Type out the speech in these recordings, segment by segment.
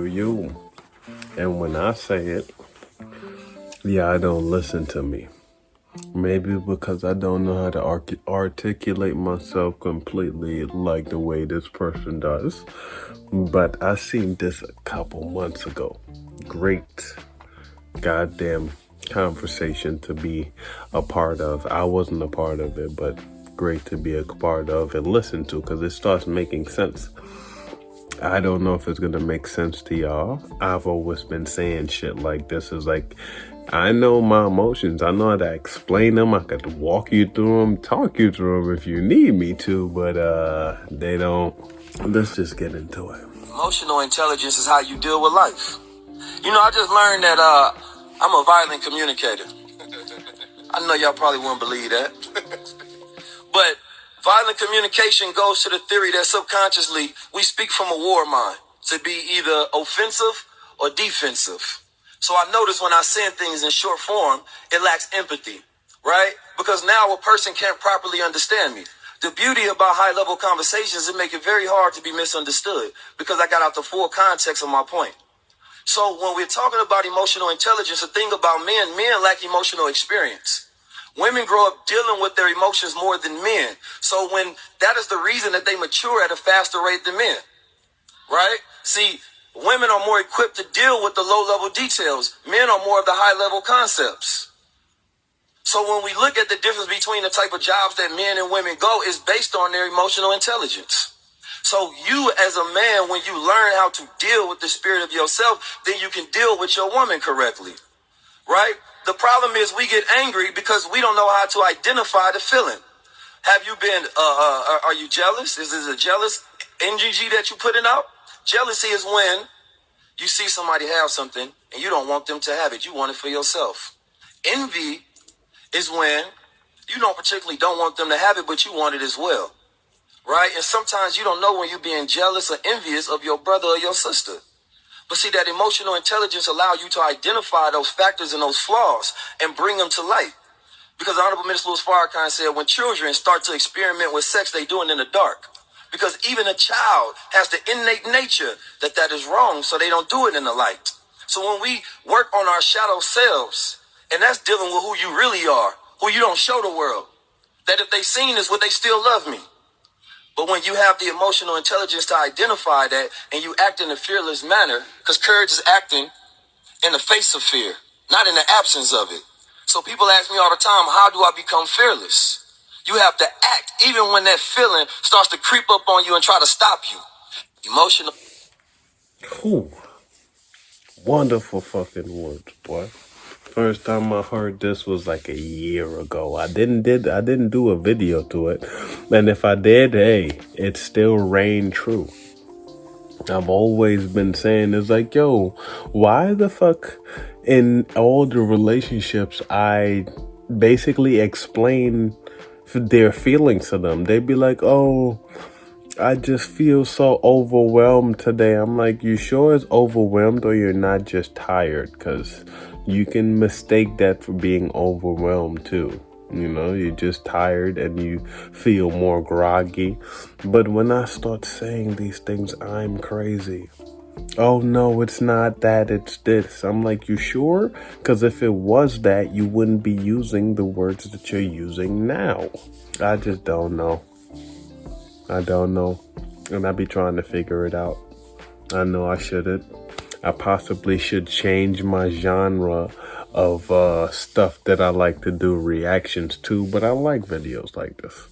you. And when I say it, yeah, I don't listen to me. Maybe because I don't know how to articulate myself completely like the way this person does. But I seen this a couple months ago. Great goddamn conversation to be a part of. I wasn't a part of it, but great to be a part of and listen to because it starts making sense. I don't know if it's gonna make sense to y'all. I've always been saying shit like this is like, I know my emotions. I know how to explain them. I could walk you through them, talk you through them if you need me to, but they don't. Let's just get into it. Emotional intelligence is how you deal with life. You know, I just learned that I'm a violent communicator. I know y'all probably wouldn't believe that. But violent communication goes to the theory that subconsciously we speak from a war mind to be either offensive or defensive. So I notice when I send things in short form, it lacks empathy, right? Because now a person can't properly understand me. The beauty about high-level conversations, it make it very hard to be misunderstood because I got out the full context of my point. So when we're talking about emotional intelligence, the thing about men lack emotional experience. Women grow up dealing with their emotions more than men. So when that is the reason that they mature at a faster rate than men, right? See, women are more equipped to deal with the low-level details. Men are more of the high-level concepts. So when we look at the difference between the type of jobs that men and women go, is based on their emotional intelligence. So you as a man, when you learn how to deal with the spirit of yourself, then you can deal with your woman correctly, right? The problem is we get angry because we don't know how to identify the feeling. Have you been, are you jealous? Is this a jealous NGG that you putting out? Jealousy is when you see somebody have something and you don't want them to have it. You want it for yourself. Envy is when you don't want them to have it, but you want it as well, right? And sometimes you don't know when you're being jealous or envious of your brother or your sister. But see, that emotional intelligence allows you to identify those factors and those flaws and bring them to light. Because Honorable Minister Louis Farrakhan said when children start to experiment with sex, they do it in the dark. Because even a child has the innate nature that is wrong, so they don't do it in the light. So when we work on our shadow selves, and that's dealing with who you really are, who you don't show the world, that if they seen this, would they still love me? But when you have the emotional intelligence to identify that and you act in a fearless manner, because courage is acting in the face of fear, not in the absence of it. So people ask me all the time, how do I become fearless? You have to act even when that feeling starts to creep up on you and try to stop you. Emotional. Ooh, wonderful fucking words, boy. First time I heard this was like a year ago. I didn't do a video to it. And if I did, hey, it still rang true. I've always been saying it's like, yo, why the fuck in all the relationships I basically explain their feelings to them. They'd be like, oh, I just feel so overwhelmed today. I'm like, you sure it's overwhelmed or you're not just tired? Because you can mistake that for being overwhelmed too. You know, you're just tired and you feel more groggy. But when I start saying these things, I'm crazy. Oh no, it's not that, it's this. I'm like, you sure? Because if it was that, you wouldn't be using the words that you're using now. I just don't know. I don't know. And I be trying to figure it out. I know I shouldn't. I possibly should change my genre of stuff that I like to do reactions to, but I like videos like this.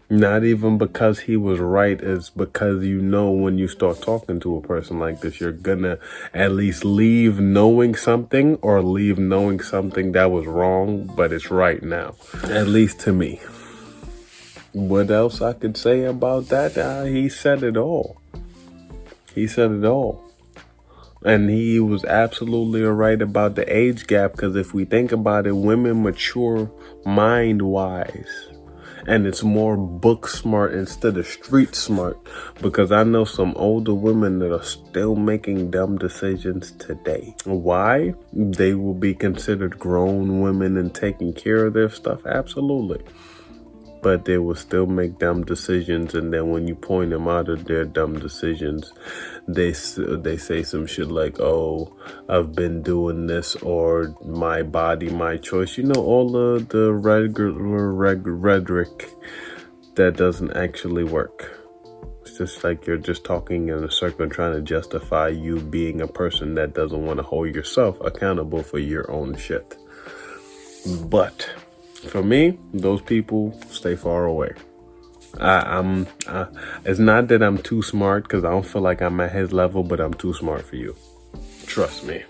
Not even because he was right, it's because you know when you start talking to a person like this, you're gonna at least leave knowing something or leave knowing something that was wrong, but it's right now. At least to me. What else I could say about that? He said it all. He said it all. And he was absolutely right about the age gap, because if we think about it, women mature mind-wise. And it's more book smart instead of street smart, because I know some older women that are still making dumb decisions today. Why? They will be considered grown women and taking care of their stuff? Absolutely. but they will still make dumb decisions. And then when you point them out of their dumb decisions, they say some shit like, "Oh, I've been doing this," or "My body, my choice." You know, all the regular rhetoric that doesn't actually work. It's just like you're just talking in a circle and trying to justify you being a person that doesn't want to hold yourself accountable for your own shit. But for me, those people stay far away. It's not that I'm too smart, because I don't feel like I'm at his level, but I'm too smart for you. Trust me.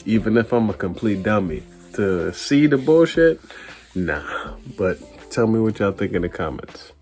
Even if I'm a complete dummy, to see the bullshit, nah. But tell me what y'all think in the comments.